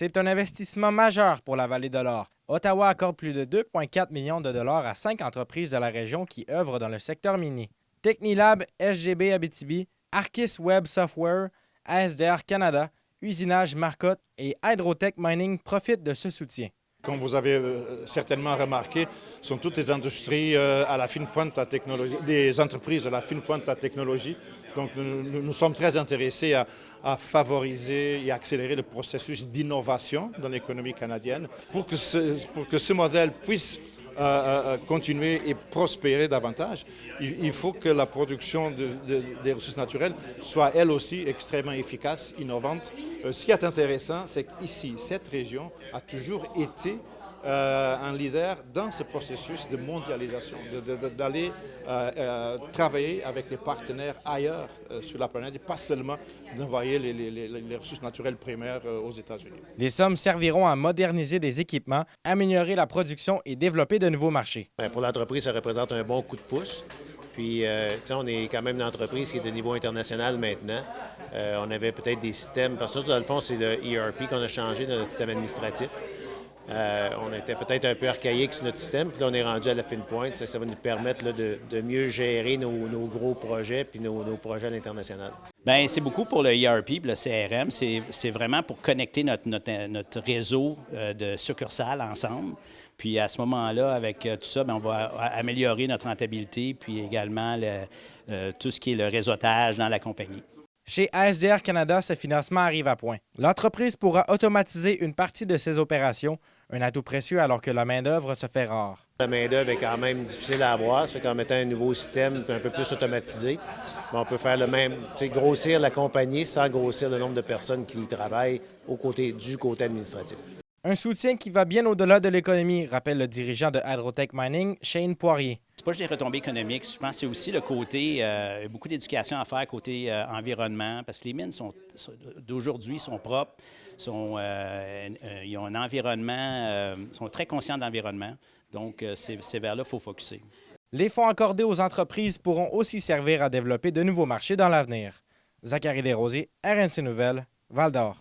C'est un investissement majeur pour la Vallée de l'Or. Ottawa accorde plus de 2,4 millions de dollars à 5 entreprises de la région qui œuvrent dans le secteur minier. Technilab, SGB Abitibi, Arcis Web Software, ASDR Canada, Usinage Marcotte et Hydrotech Mining profitent de ce soutien. Comme vous avez certainement remarqué, ce sont toutes les industries à la fine pointe de la technologie, des entreprises à la fine pointe de la technologie. Donc nous sommes très intéressés à favoriser et accélérer le processus d'innovation dans l'économie canadienne pour que ce modèle puisse continuer et prospérer davantage. Il faut que la production des ressources naturelles soit elle aussi extrêmement efficace, innovante. Ce qui est intéressant, c'est qu'ici, cette région a toujours été un leader dans ce processus de mondialisation, d'aller travailler avec les partenaires ailleurs sur la planète et pas seulement d'envoyer les ressources naturelles primaires aux États-Unis. Les sommes serviront à moderniser des équipements, améliorer la production et développer de nouveaux marchés. Pour l'entreprise, ça représente un bon coup de pouce. Puis, on est quand même une entreprise qui est de niveau international maintenant. On avait peut-être des systèmes, parce que dans le fond, c'est le ERP qu'on a changé dans notre système administratif. On était peut-être un peu archaïque sur notre système, puis là, on est rendu à la fine pointe. Ça va nous permettre là, de mieux gérer nos gros projets puis nos projets à l'international. Bien, c'est beaucoup pour le ERP et le CRM. C'est vraiment pour connecter notre réseau de succursales ensemble. Puis à ce moment-là, avec tout ça, bien, on va améliorer notre rentabilité puis également tout ce qui est le réseautage dans la compagnie. Chez ASDR Canada, ce financement arrive à point. L'entreprise pourra automatiser une partie de ses opérations, un atout précieux alors que la main-d'œuvre se fait rare. La main-d'œuvre est quand même difficile à avoir, ça fait qu'en mettant un nouveau système un peu plus automatisé, on peut faire le même, grossir la compagnie sans grossir le nombre de personnes qui y travaillent du côté administratif. Un soutien qui va bien au-delà de l'économie, rappelle le dirigeant de Hydrotech Mining, Shane Poirier. C'est pas juste des retombées économiques, je pense que c'est aussi le côté, beaucoup d'éducation à faire côté environnement, parce que les mines d'aujourd'hui sont propres, ils ont un environnement, sont très conscients de l'environnement, donc c'est vers là qu'il faut focusser. Les fonds accordés aux entreprises pourront aussi servir à développer de nouveaux marchés dans l'avenir. Zachary Desrosiers, RNC Nouvelles, Val-d'Or.